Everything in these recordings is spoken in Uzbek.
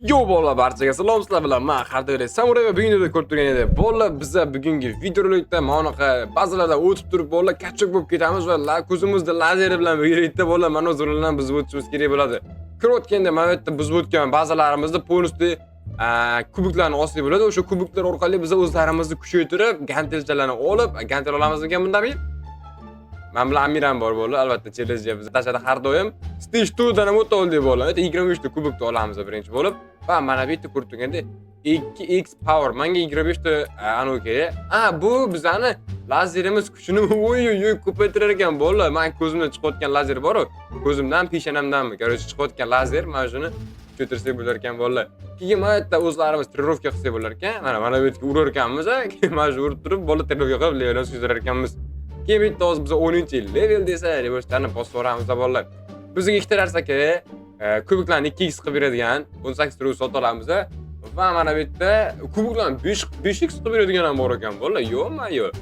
Yo bolalar, barchaga salom, sizlar bilan men Xardore Samuray va bugun ko'rib turgan edi. Bolalar, biz bugungi videorolikda manaqa bazalardan o'tib turib, bolalar kachok bo'lib ketamiz va ko'zimizda lazer bilan yuribdi. Bolalar, mana o'zlarini buzib o'tishimiz kerak bo'ladi. Ko'rayotganda mana bu yerda buzib o'tgan bazalarimizni polnosti kubiklarni ostida bo'ladi. O'sha kubiklar orqali biz o'zlarimizni kuchaytirib, gantelchalarni olib, gantel olamizmi bundan keyin? Men bilan Amiram bor bolalar, albatta challenge biz tashada har doim stage 2 dan ham o'ta oldik bolalar. 23 ta kubikni olamiz birinchi bo'lib. Va mana bu yerda ko'rib turganda 2x power. Menga 25 ta anu kerak. Bu bizani lazerimiz kuchini o'y ko'paytirar ekan bolalar. Men ko'zimdan chiqayotgan lazer bor-ku, ko'zimdan, peshanamdanmi, короче, chiqayotgan lazer, mana shuni kuchaytirsak bo'lar ekan bolalar. Keyin mana yerda o'zlarimiz trenirovka qilsak bo'lar ekan. Mana bu yerga urar ekanmiz, mana shu urib turib, bola trenirovka qilib levelni suzarar ekanmiz. Keyin bitta o'z biz 10-level desa, reverslarni bosib boramiz bolalar. Bizga ikkita narsa kerak. Kubiklarni 2x qilib beradigan 18 ta sota olamiz va mana bu yerda kubiklarni 5x qilib beradigan ham bor ekan bolalar. Yo'q.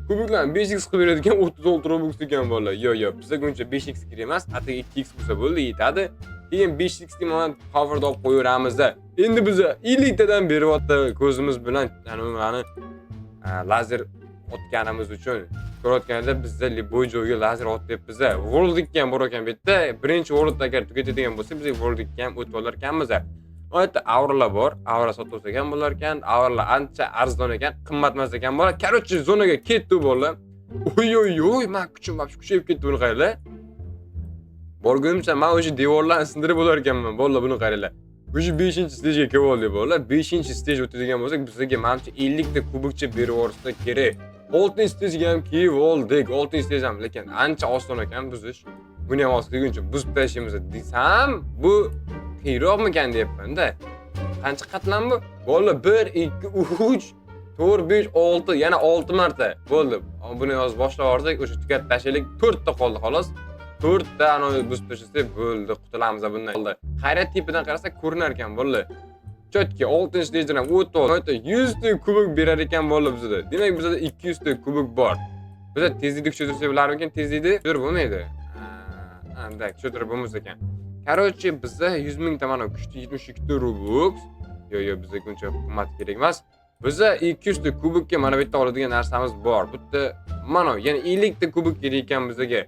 Kubiklarni 5x qilib beradigan 36 robux ekan bolalar. Yo'q, bizga uncha 5x kerak emas, atigi 2x bo'lsa bo'ldi, yetadi. Keyin 5x ni mana powerda olib qo'yaveramiz. Endi biz 50 tadan beryapti ko'zimiz bilan, mana lazer otganimiz uchun ko'rayotganda bizda liboy joyga lazer otyapmiz. World ekan bor ekan bu yerda. Birinchi world agar tugatadigan bo'lsa, biz world ham o'tib olar ekanmiz. Bu yerda auralar bor. Aura sotib ekan bo'lar ekan. Auralar ancha arzon ekan, qimmat emas ekan bo'lar. Короче, zonaga ketdi bo'lar. Oy, men kuchim kuchayib ketdi buni qaranglar. Borgunimcha men o'sha devorlarni sindirib bo'lar ekanman. Bo'lar buni qaranglar. O'sha 5-stejga kelib oldik bo'lar. 5-stej o'tadigan bo'lsak, bizga menimcha 50 ta kubikcha berib yuborsa kerak. 6-stejga ham kelib oldik. 6-stej ham, lekin ancha oson ekan buzish. Buni ham osqiguncha buzib tashlaymiz desam, bu qiyroqmikan deyapman-da. Qancha qatlam bu? Bo'ldi 1 2 3 4 5 6, yana 6 marta. Bo'ldi. Buni yozib boshlab yuborsak, o'sha tugatib tashlaylik. 4 ta qoldi xolos. 4 ta ani buzib tashlasak bo'ldi, qutulamiz bundan. Hayrat tipidan qarasak ko'rinar ekan bo'ldi. Chotki 6-stejdan ham o'tib oldi. 100 ta kubik berar ekan bo'ldi bizda. Demak bizda 200 ta kubik bor. Bizda tezlikni kuchaytirsak bo'larmikan? Tezlikni kuchaytirib bo'lmaydi. Anda kuchaytirib bo'lmas ekan. Короче, bizda 100 ming ta mana kuchli 72 ta robux. Yo'q, bizga uncha qimmat kerak emas. Bizda 200 ta kubikka mana bu yerda oladigan narsamiz bor. Bu yerda mana yana 50 ta kubik kerak ekan bizga.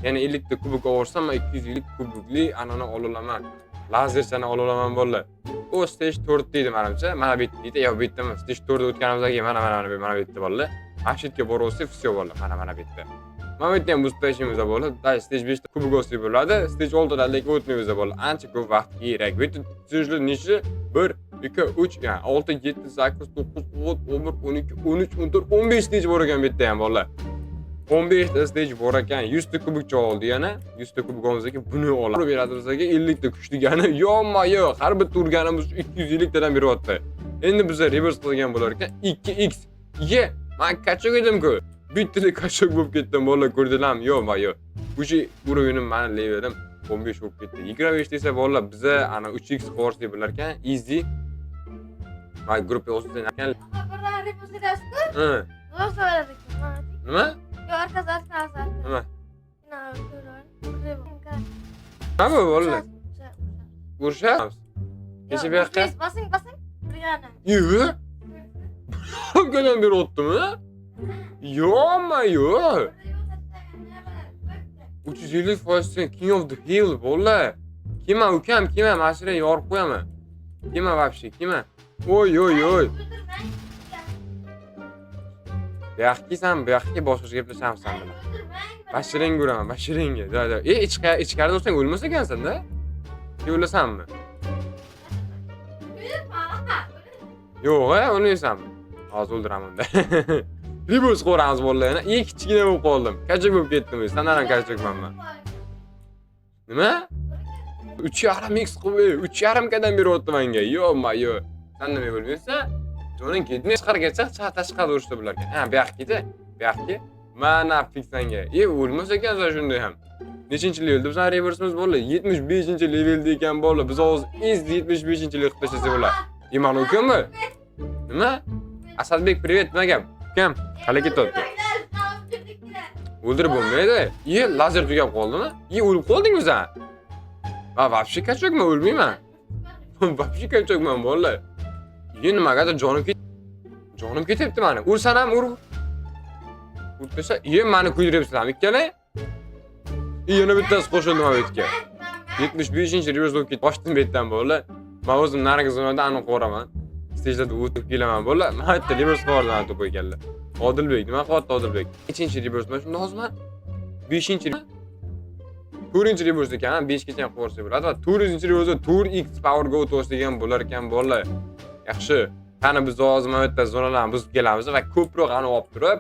Yana 50 ta kubik olsam, 250 kubikli anani olaman. Lazerchani olaman bolalar. O stage 4 deydi menimcha. Mana bu yerda deydi, yo'q bu yerda emas. Stage 4 o'tganimizdan keyin mana bu yerda bolalar. Ashitga borsa, всё bolalar. Mana bu yerda. Mana bu yerda ham buzib tashlaymiz bolalar. Stage 5 ta kubik olsak bo'ladi. Stage 6 dan lekin o'tmaymiz bolalar. Ancha ko'p vaqt kerak. Bu yerda stagelar necha? 1 2 3, yani 6 7 8 9 10 11 12 13 14 15 stage bor ekan bu yerda ham bolalar. 15 ta stage bor ekan. 100 ta kubikcha oldi yana. 100 ta kubik olsak buni oladi. Beradi bizga 50 ta kuch degani. Yo'q, har bir turganimiz 250 tadan beryapti. Endi biz reverse qilgan bo'lar ekan 2x. Men kachok edim-ku. Bittalik kachok bo'lib ketdim bolalar, ko'rdilarmi? Yo'q. O'sha urovim meni levelim 15 bo'lib ketdi. 25 desa bolalar biza ana 3x qilib bo'lar ekan. Easy. Men gruppa o'zida ekan. Nima? Yo, arkadaşlar. Nima? Nima bolalar? Urishamiz. Kecha bu yoqqa. Basing. Brigada. Yo'q. Qolgan beri o'tdimi? Yo'q. 350% King of the Hill bolalar. Kima ukam, mashina yorib qo'yaman. Kima вообще, kima? Oy. Bu yoqqa boshqa gaplashamiz sen bilan. Bashiring ko'raman, bashiringga. Ichkarida o'lsang o'lmas ekansan-da. O'lasanmi? Yo'q, o'lmaysanmi? Hozir o'ldiraman unda. Ribos qo'ramiz bolalar. Yana kichkina bo'lib qoldim. Kachak bo'lib ketdim. Sandan ham kachakman men. Nima? 3.5x qilib, 3.5 kadan beryapti menga. Yo'q. Sen nima bo'lmaysan? Jo'ning ketmay chiqargacha tashqarida urishda bo'lar ekan. Bu yoqqa. Mana fiksanga. O'lmas ekansan shunday ham. Nechinchi levelda bizning reversimiz bo'ldi? 75-levelda ekan bolalar. Biz hozir 75-level qilib tashlasak bo'ladi. Iman ukammi? Nima? Asadbek, привет, nima gap? Ukam, qalay ketyapti? O'ldirib bo'lmaydi. Lazer tugab qoldimi? O'lib qoldingmi sen? Вообще kachokmi? O'lmayman. Vapshi ko'chakman bolalar. Nimagadir jonim ketyapti mani. Ursan ham ur. Urtsa, mani kuydiryapsizlarmi ikkala? Yana bittasi qo'shildi mana bu yerga. 75-reverse bo'lib ketdi. Boshdan betdan bolalar. Men o'zim narigi zonada aniq ko'raman. Stejda o'tib kelaman bolalar. Men hatto reverse bordan to'p qo'yganlar. Odilbek, nima qilyapti Odilbek? 2-reverse mana shunda hozirman. 5-chi 4-reverse ekan, 5 gacha ham qo'ysa bo'ladi va 4-reverse Tour X Power Go to'g'ri degan bo'lar ekan bolalar. Yaxshi. Qani biz hozir mana bu yerda zonalarni buzib kelamiz va ko'proq ani olib turib,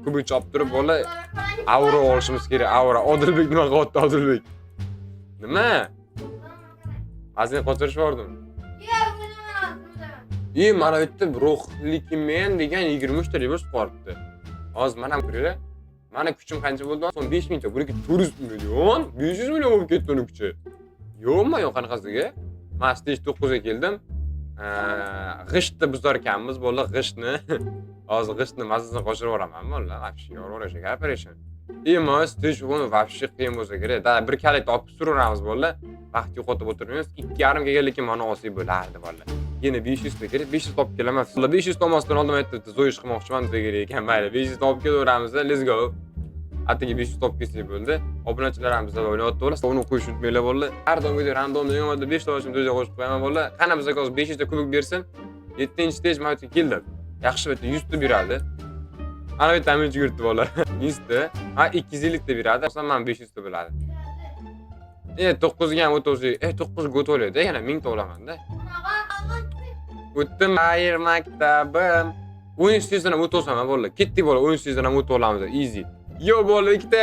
kubich olib turib bolalar aura olishimiz kerak. Aura. Odilbek nima qilyapti Odilbek? Nima? Azin qochirishvordim. Mana bu yerda ruhlikimen degan 23 ta reverse qolibdi. Hozir mana ko'ringlar. Mana kuchim qancha bo'ldi? Son 5 mingta. Buniki 400 million, 500 million bo'lib ketdi uni kuchi. Yo'qmi, yo'q qanaqasiga? Men stage 9 ga keldim. G'ishtni buzar ekanmiz, bolalar g'ishtni. Hozir g'ishtni mazasini qo'shirib yuboraman, bolalar. Vobshe yo'q gapirishim. Mas stage buni vobshe qiyin bo'lsa kerak. Da bir kalit olib suraveramiz bolalar. Vaqt yo'qotib o'tirmaymiz. 2,5 ga kelgan mana olsak bo'lardi bolalar. Yana 500 ta kerak. 500 topib kelaman. 500 to'masdan oldin aytdi, zo'yish qilmoqchiman deb kerak ekan. Mayli, 500 topib kelaveramiz. Let's go. Atigi 500 topib kelsak bo'ldi. Obunachilar ham bizga o'ynayapti bolalar. Uni qo'yish unutmanglar bolalar. Har doimgidek randomda yomada 5 ta olishim joyga qo'shib qo'yaman bolalar. Qani bizga hozir 500 ta kubik bersin. 7-stage mana yerga keldim. Yaxshi bitta 100 ta beradi. Ana bitta men yurtdi bolalar. 100 ta. Ha 250 ta beradi. Aslida men 500 ta bo'ladi. 9 ga ham o'tolsak, 9 ga o'tolyapti. Yana 1000 ta olaman-da. O'tdim ayir maktabim. 10 stagedan ham o'tolsam bolalar. Ketdik bolalar, 10 stagedan ham o'tib olamiz. Easy. Yo bolalar, ikkita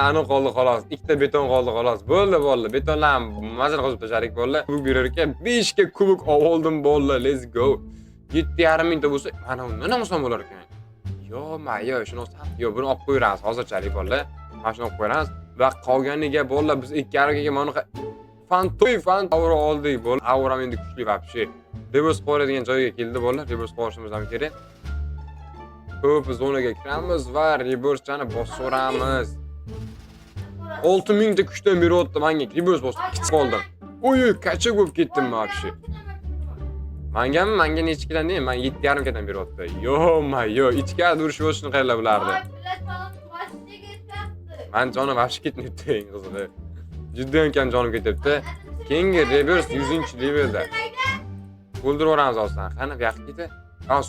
aniq qoldi xolos. Ikkita beton qoldi xolos. Bo'ldi bolalar. Betonlarni mazal qozib tashladik bolalar. Kubik berar ekan 5 ga kubik oldim bolalar. Let's go. 7,5 mingta bo'lsa, mana undan ham oson bo'lar ekan. Yo, shuni olsam. Yo, buni olib qo'yamiz hozirchalik bolalar. Mana shuni olib qo'yamiz. Va qolganiga bolalar biz 2,5 ga mana Fantoy aura oldik bolalar. Aura endi kuchli vobshe. Reverse qo'yadigan joyga keldi bolalar. Reverse qo'yishimiz ham kerak. Ko'p zonaga kiramiz va reverse-chani bosaveramiz. 6000 ta kuchdan beryapti menga. Reverse bosib qoldim. Oy, kachak bo'lib ketdim vobshe. Menga nechikidan deyman? Men 7,5 gadan beryapti. Yo, ichga urish bo'lishini qayerlar bilardi. Men jonim vobshe ketmayapti, eng qizig'i. Jiddiy kam jonim ketyapti. Keyingi reverse 100-levelda. O'ldirib yuboramiz hozir. Qani bu yoqqa ketdi.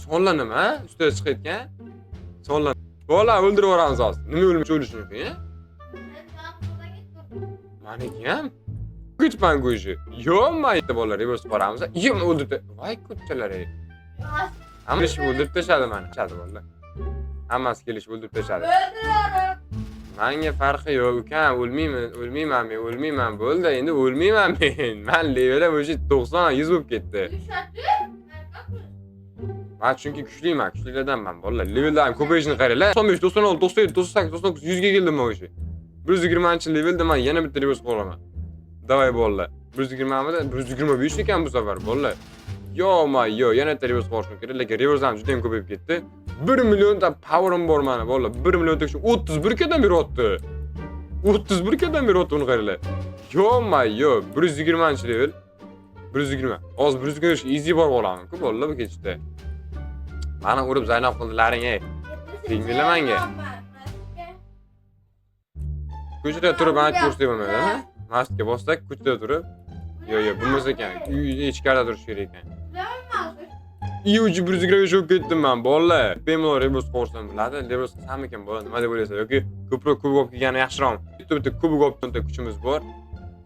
Sonla nima? Ustiga chiqayotgan. Sonla. Bola o'ldirib yuboramiz hozir. Nima o'lishni qiyin? Meniki ham. Ketman go'ji. Yo'maydi bolalar, reverse boramiz. Yem o'ldirdi. Voy ko'chalar ey. Hamma ish o'ldirib tashadi meni. Chadi bolalar. Hammasi kelish o'ldirib tashadi. Menga farqi yo'q, ukam, o'lmayman bo'ldi. Endi o'lmayman men. Men levelim o'sha 90, 100 bo'lib ketdi. Men chunki kuchliman, kuchlilardanman bolalar. Levellarim ko'payishini qaranglar. 95, 96, 97, 98, 99, 100 ga keldim men o'sha. 120-levelda men yana bitta reverse qo'raman. Davay bolalar. 120mida 125 ekan bu safar bolalar. Yo, yana bitta reverse qo'rishim kerak, lekin reverse ham juda ham ko'payib ketdi. 1 million ta power'im bor meni bolalar. 1 million ta 31 kadan beryapti. 31 kadan beryapti uni qaranglar. Yo, 120-level. 120. Hozir 120 easy bor bo'laman-ku bolalar bu ketishda. Mana urib Zaynab qildilaring ey. Teginglar menga. Ko'chada turib aytib ko'rsatmayman, ha? Mastga bossak, ko'chada turib. Yo, bo'lmasa ekan, ichkarida turish kerak ekan. Uji 125 olib ketdim men, bolalar. Bemalol reverse qo'rsam bo'ladi. Reverse qilsam ekan bo'ladi, nima deb o'ylaysiz yoki ko'proq kubik olib kelgani yaxshiroq. Bitta kubik olib kelganda kuchimiz bor.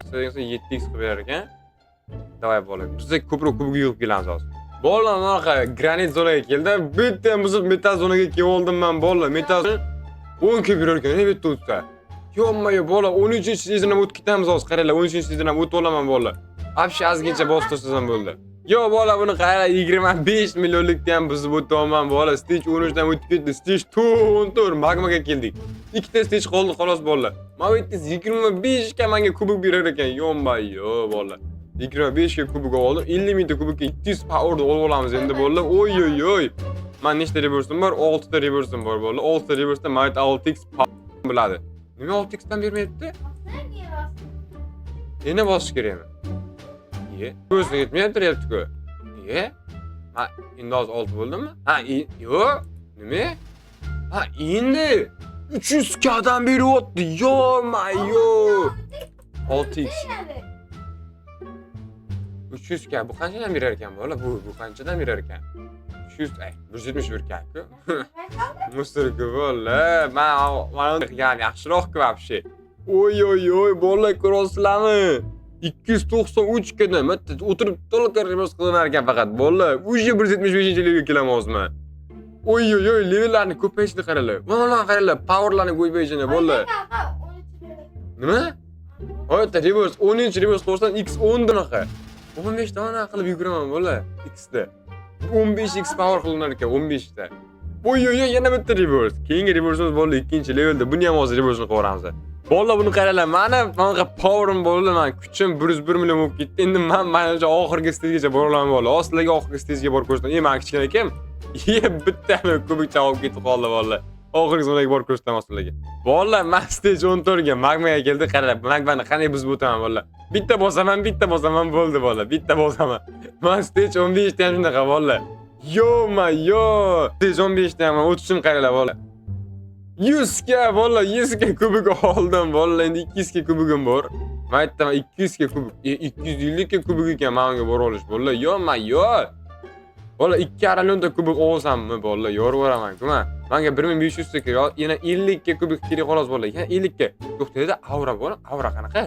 Sizga 7x qilib berar ekan. Davay bolalar. Biz ko'proq kubik yig'ib kelamiz hozir. Bolalar, mana granit zonaga keldi. Bitta muziq metal zonaga kelib oldim men, bolalar. Metal 10 ga berar ekan, bitta o'tsa. Yo'q, bolalar, 13-sezondan o'tib ketamiz hozir. Qaranglar, 13-sezondan o'tib olaman bolalar. Abshi azgincha bostirsiz ham bo'ldi. Yo, bolalar, buni qaranglar, 25 millionlikda ham buzib o'taman bolalar. Stage 13dan o'tib ketdi. Stage 14 magmaga keldik. Ikkita stage qoldi xolos bolalar. Mana bu yerda 25 ga menga kubik berar ekan. Yo, bolalar. 25 ga kubik oldim. 50 mingta kubikka 200 power'ni olib olamiz endi bolalar. Oy. Men nechta reverse'im bor? 6 ta reverse'im bor bolalar. 6 ta reverse'da men 6x bo'ladi. Nima 6x dan bermayapti? Yana bosish kerakmi? Ye. Ko'zga yetmayapti-ku. Ye. Ha, endi hozir 6 bo'ldimi? Ha, yo'q. Nima? Ha, endi 300 kadan beryapti. Yo-mayo. 6x. 300 k. Bu qanchadan berar ekan bola? Bu qanchadan berar ekan? 300, 171 k-ku. Mustirku bola. Men yani yaxshiroq-ku вообще. Oy, bola ko'rasizlarmi? 293 kadan o'tirib to'liq reverse qilanar ekan faqat bola. Уже 175-levelga kelamozman. Oy, levellarni ko'payishini qaranglar. Mana qaranglar, powerlarni ko'payishini bola. Nima? Oyda reverse 10-chi reverse qilsam x10 bunaqa. 15 dona qilib yuguraman bola x da. 15x power qilinar ekan 15 ta. Oy, yana bitta reverse. Keyingi reverse'imiz bola 2-levelda. Buni ham hozir reverse'ni qilamiz. Bola buni qaranglar. Mana power'im bola, men kuchim 101 million bo'lib ketdi. Endi men mana oxirgi stagegacha bora olaman bola. Ostiga oxirgi stagega borib ko'rsataman. Men kichkina ekan. Bitta kubikcha olib ketib qoldi bola. Oxirgi zonaga borib ko'rsataman sizlarga. Bola, men stage 14 ga magmaga keldi. Qaranglar, magmani qanday buzib o'taman bola. Bitta bosaman bo'ldi bola. Bitta bosaman. Men stage 15 da ham shunaqa bola. Yo-mayo. Stage 15 da ham o'tishim qaranglar bola. 100 k bola, 100 k kubik oldim bola. Endi 200 k kubigim bor. Men aytdim 200 k kubik, 250 k kubik ekan menga bora olish bola. Yo-mayo. Bola 2,5 million kubik olsammi bola, yorib-yoraman-ku men. Menga 1500 ta kerak, yana 50 k kubik kerak xolos bola. Yana 50 k. To'xtaydi, aura bola. Aura qanaqa?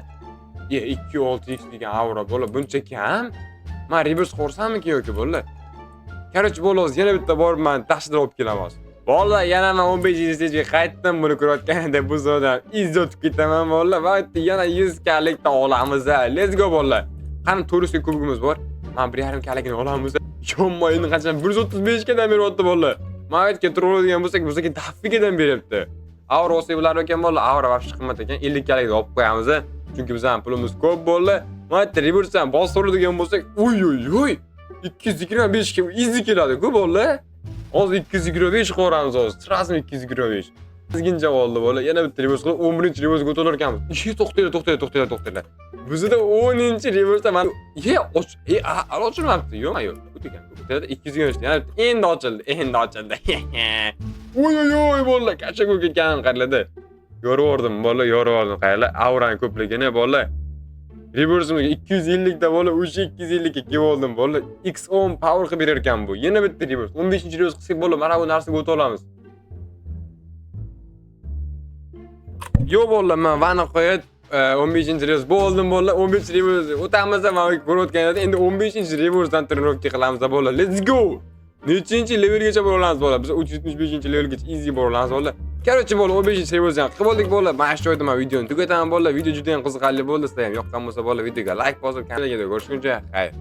2.6x degan aura bola. Buncha kam? Men reverse qo'rsammi yoki bola? Короче, bola, yana bitta borib men tashlab olib kelaman. Bola, yana men 15-stage qaytdim buni ko'rayotganda bu zodan izotib ketaman bola. Va yana 100 klikda olamiz. Let's go bola. Qani 400 ta kubigimiz bor. Men 1.5 klikni olamiz. Yo'mayni qancha 135 kadan beryapti bola. Men aytga turadigan bo'lsak daffigadan beryapti. Aura olsa bular ekan bola, aura vaqti qimmat ekan. 50 klikni olib qo'yamiz. Chunki bizning pulimiz ko'p bola. Men aytdi reverse ham bostiradigan bo'lsak, oy. 225 ga easy keladi-ku bola. Hozir 225 qo'ramiz hozir. Sразу 225. Bizgincha oldi bola. Yana bitta reverse qilib 11-reverse o'tar ekanmiz. To'xtanglar. Bizda 10-reverse men ochilmabdi. Yo'q. O'tgan. 200 ga endi ochildi. Oy bola, kacha ketganim qaraladi. Yorib yordim qaranglar. Aurani ko'pligini bola. Reverse'imga 250 da bola, o'sha 250 ga kelib oldim bola. X10 power qilib berar ekan bu. Yana bitta reverse. 15-reverse qilsak bola, mana bu narsaga o'ta olamiz. Yo bola, men vani qo'yib 15-reverse bo'ldim bola. 15-reverse o'tamiz ham ko'rayotganida endi 15-reverse'dan trenirovka qilamiz bola. Let's go. Nechinchi levelgacha bora olamiz bola? Biz 375-levelgacha easy bora olamiz bola. Короче bola, 15-reverse'dan qilib oldik bola. Mana shu joyda men videoni tugataman bola. Video juda ham qiziqarli bo'ldi. Sizga ham yoqqan bo'lsa bola, videoga like bosib, kanalga ko'rishguncha, xayr.